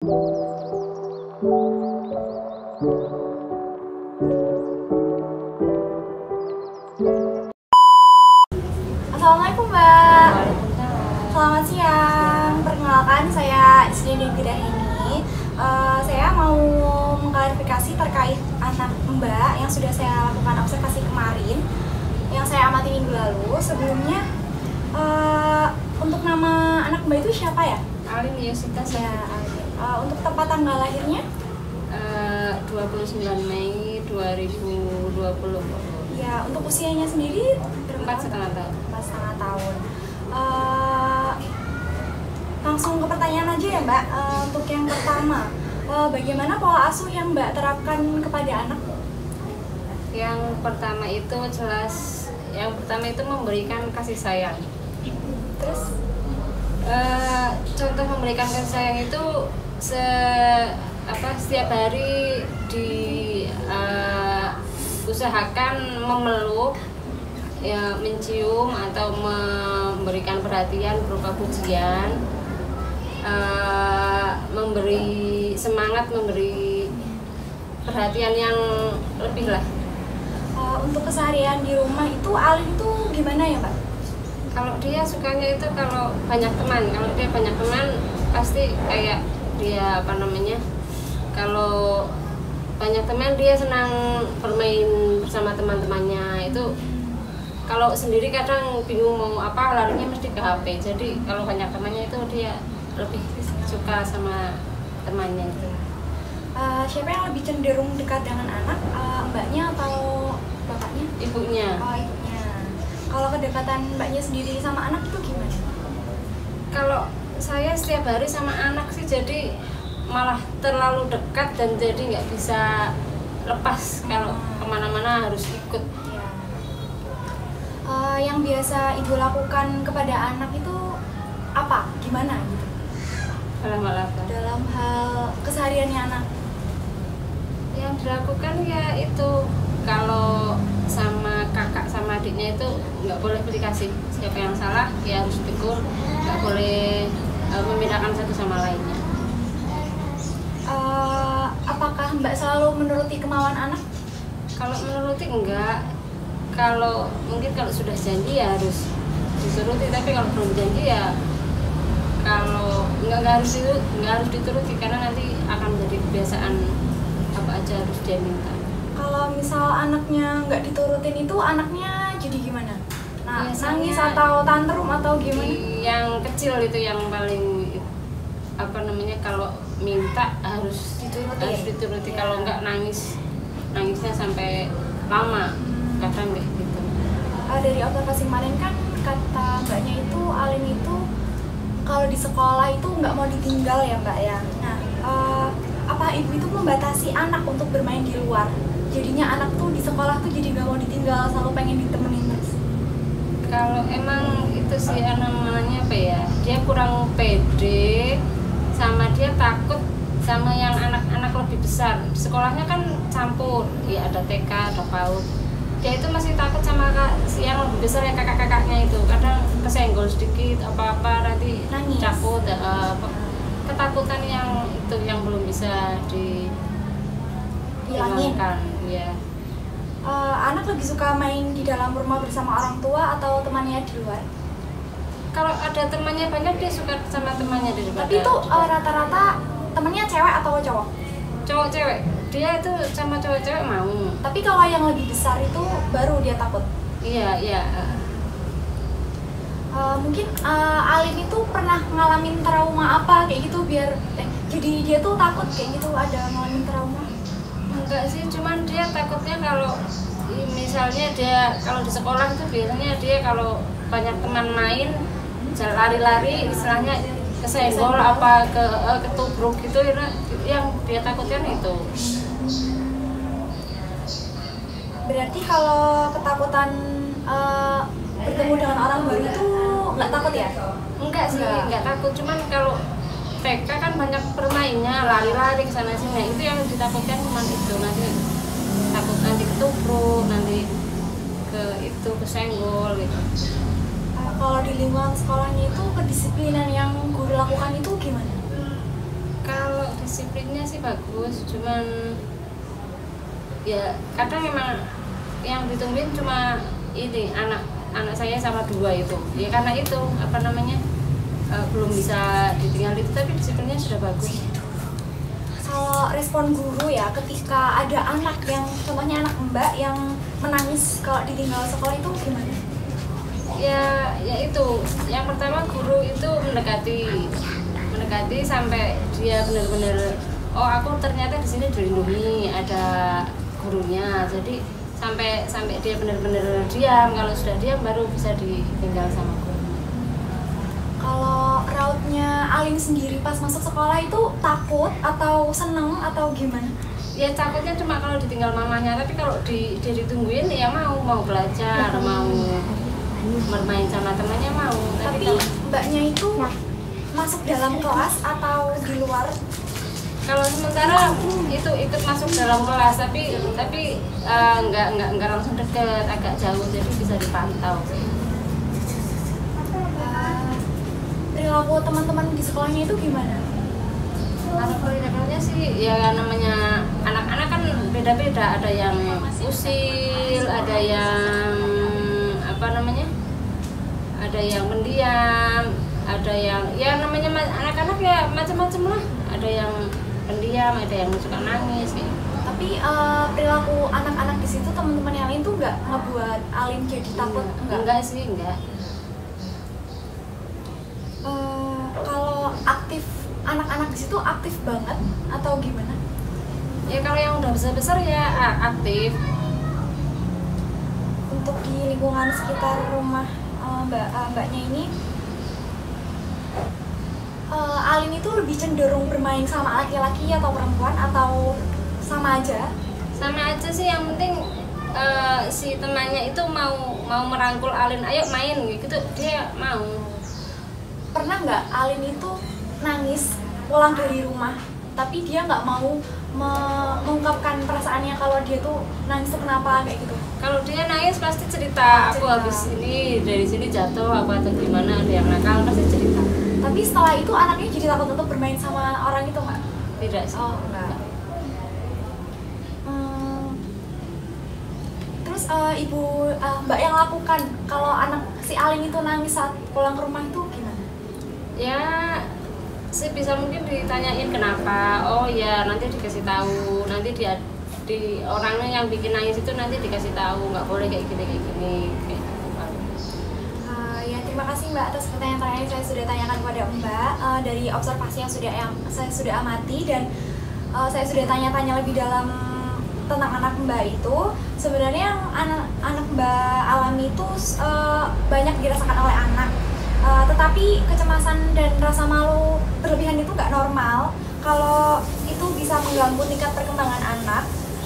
Assalamualaikum Mbak. Selamat siang. Perkenalkan, saya Isri Degrahini. Saya mau mengklarifikasi terkait anak Mbak yang sudah saya lakukan observasi kemarin, yang saya amati minggu lalu. Sebelumnya, untuk nama anak Mbak itu siapa ya? Alin Yosita. Ya, untuk tempat tanggal lahirnya? 29 Mei 2020. Ya, untuk usianya sendiri 4,5 tahun. 4,5 tahun. Langsung ke pertanyaan aja ya Mbak. Untuk yang pertama, bagaimana pola asuh yang Mbak terapkan kepada anak? Yang pertama itu jelas, yang pertama itu memberikan kasih sayang. Terus? Contoh memberikan kasih sayang itu setiap hari usahakan memeluk, ya, mencium atau memberikan perhatian berupa pujian, memberi semangat, memberi perhatian yang lebih lah. Untuk keseharian di rumah itu Alin tuh gimana ya Mbak? Kalau dia sukanya itu kalau banyak teman, kalau dia banyak teman pasti kayak dia kalau banyak teman dia senang bermain bersama teman-temannya. Itu kalau sendiri kadang bingung mau apa, larinya mesti ke HP. Jadi kalau banyak temannya itu dia lebih suka sama temannya itu. Siapa yang lebih cenderung dekat dengan anak, Mbaknya atau bapaknya? Ibunya. Ibunya. Kalau kedekatan Mbaknya sendiri sama anak itu gimana? Kalau saya setiap hari sama anak sih jadi malah terlalu dekat dan jadi nggak bisa lepas. Kalau kemana-mana harus ikut. Yang biasa Ibu lakukan kepada anak itu apa? Gimana gitu? Dalam hal kesehariannya anak? Yang dilakukan ya itu, kalau sama kakak sama adiknya itu nggak boleh beli kasih. Siapa yang salah ya harus ditegur, nggak boleh membedakan satu sama lainnya. Apakah Mbak selalu menuruti kemauan anak? Kalau menuruti enggak. Kalau sudah janji ya harus dituruti, tapi kalau belum janji ya kalau nggak harus dituruti, karena nanti akan menjadi kebiasaan, apa aja harus dia minta. Kalau misal anaknya nggak diturutin itu anaknya jadi gimana? Nangis atau tantrum atau gimana? Yang kecil itu yang paling kalau minta harus dituruti. Ya. Kalau nggak nangisnya sampai lama, kadang kayak gitu. Dari observasi kemarin kan kata Mbaknya itu Alin itu kalau di sekolah itu nggak mau ditinggal ya Mbak ya. Nah, apa Ibu itu membatasi anak untuk bermain di luar? Jadinya anak tuh di sekolah tuh jadi nggak mau ditinggal, selalu pengen ditemenin terus. Kalau emang itu sih namanya apa ya, dia kurang pede, sama dia takut sama yang anak-anak lebih besar. Sekolahnya kan campur, ya ada TK, ada PAUD. Dia itu masih takut sama yang lebih besar, yang kakak-kakaknya itu. Kadang kesenggol sedikit, apa-apa nanti nangis, cabut. Ketakutan yang itu yang belum bisa dihilangkan. Ya. Anak lebih suka main di dalam rumah bersama orang tua atau temannya di luar? Kalau ada temannya banyak dia suka sama temannya di luar. Tapi itu rata-rata temannya cewek atau cowok? Cowok cewek. Dia itu sama cowok-cewek mau. Tapi kalau yang lebih besar itu baru dia takut. Iya. Mungkin Alin itu pernah ngalamin trauma apa kayak gitu jadi dia tuh takut kayak gitu, ada ngalamin trauma? Enggak sih, cuman dia takutnya kalau misalnya dia kalau di sekolah itu biasanya dia kalau banyak teman main lari-lari, istilahnya kesenggol apa ketubruk gitu, yang dia takutkan itu. Berarti kalau ketakutan bertemu dengan orang baru itu nggak takut ya? Enggak sih, nggak takut, cuman kalau TK kan banyak bermainnya, lari-lari ke sana sini. Itu yang ditakutkan cuma itu, nanti takut nanti ketubruk, nanti kesenggol gitu. Kalau di lingkungan sekolahnya itu kedisiplinan yang guru lakukan itu gimana? Kalau di sebenarnya sih bagus, cuman ya kadang memang yang ditungguin cuma ini anak saya sama 2 itu ya, karena itu apa namanya belum bisa ditinggal itu, tapi sebenarnya sudah bagus. Kalau respon guru ya ketika ada anak yang contohnya anak Mbak yang menangis kalau ditinggal sekolah itu gimana? Ya itu yang pertama, guru itu mendekati sampai dia benar-benar oh aku ternyata di sini dilindungi, ada gurunya, jadi sampai dia benar-benar diam. Kalau sudah diam baru bisa ditinggal sama guru. Kalau rautnya Alin sendiri pas masuk sekolah itu takut atau seneng atau gimana? Ya takutnya cuma kalau ditinggal mamanya, tapi kalau dia ditungguin ya mau belajar, mau bermain sama temannya mau. Tapi Mbaknya itu masuk dalam kelas atau di luar? Kalau sementara itu ikut masuk dalam kelas, tapi nggak langsung deket, agak jauh, jadi bisa dipantau. Perilaku teman-teman di sekolahnya itu gimana? Perilakunya sih ya namanya anak-anak kan beda-beda, ada yang usil, ada yang apa namanya, ada yang pendiam, ada yang ya namanya anak-anak ya macam-macam lah, ada yang pendiam, ada yang suka nangis gitu. Tapi perilaku anak-anak di situ teman-teman yang lain tuh nggak ngebuat Alin jadi takut? Enggak sih, enggak. Kalau aktif anak-anak di situ aktif banget atau gimana? Ya kalau yang udah besar-besar ya aktif. Untuk di lingkungan sekitar rumah mbaknya ini, Alin itu lebih cenderung bermain sama laki-laki atau perempuan atau sama aja? Sama aja sih, yang penting si temannya itu mau merangkul Alin, ayo main gitu, dia mau. Pernah nggak Alin itu nangis pulang dari rumah tapi dia nggak mau mengungkapkan perasaannya kalau dia tuh nangis tuh kenapa kayak gitu? Kalau dia nangis pasti cerita, aku habis ini dari sini jatuh apa atau gimana, ada yang nakal, pasti cerita. Tapi setelah itu anaknya jadi takut untuk bermain sama orang itu nggak? Tidak sih. Oh enggak. Terus ibu Mbak yang lakukan kalau anak si Alin itu nangis saat pulang ke rumah itu gimana? Ya sebisa mungkin ditanyain kenapa. Oh ya nanti dikasih tahu, nanti di orangnya yang bikin nangis itu nanti dikasih tahu, nggak boleh kayak gini kayak gitu. Ya terima kasih Mbak atas pertanyaan yang saya sudah tanyakan kepada Mbak, dari observasi yang saya sudah amati dan saya sudah tanya-tanya lebih dalam tentang anak Mbak itu. Sebenarnya yang anak Mbak alami itu banyak dirasakan oleh anak. Tetapi kecemasan dan rasa malu berlebihan itu nggak normal kalau itu bisa mengganggu tingkat perkembangan anak,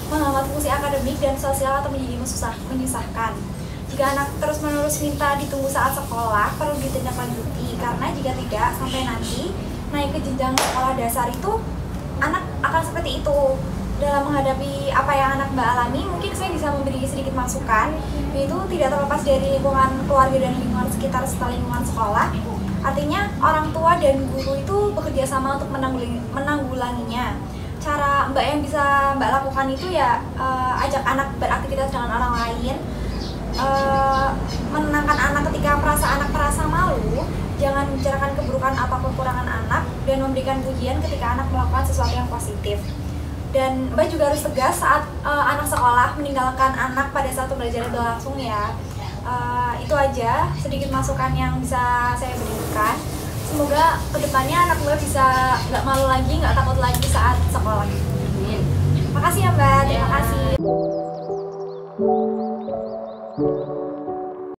menghambat fungsi akademik dan sosial atau menjadi menyusahkan. Jika anak terus-menerus minta ditunggu saat sekolah, perlu ditindaklanjuti, karena jika tidak, sampai nanti naik ke jenjang sekolah dasar itu anak akan seperti itu. Dalam menghadapi apa yang anak Mbak alami, mungkin saya bisa memberi sedikit masukan, yaitu tidak terlepas dari lingkungan keluarga dan lingkungan sekitar setelah lingkungan sekolah. Artinya orang tua dan guru itu bekerja sama untuk menanggulanginya. Cara Mbak yang bisa Mbak lakukan itu ya ajak anak beraktivitas dengan orang lain, menenangkan anak ketika anak merasa malu, jangan membicarakan keburukan atau kekurangan anak, dan memberikan pujian ketika anak melakukan sesuatu yang positif. Dan Mbak juga harus tegas saat anak sekolah meninggalkan anak pada saat pembelajaran berlangsung ya. Itu aja sedikit masukan yang bisa saya berikan. Semoga kedepannya anak Mbak bisa nggak malu lagi, nggak takut lagi saat sekolah. Makasih ya Mbak, terima kasih.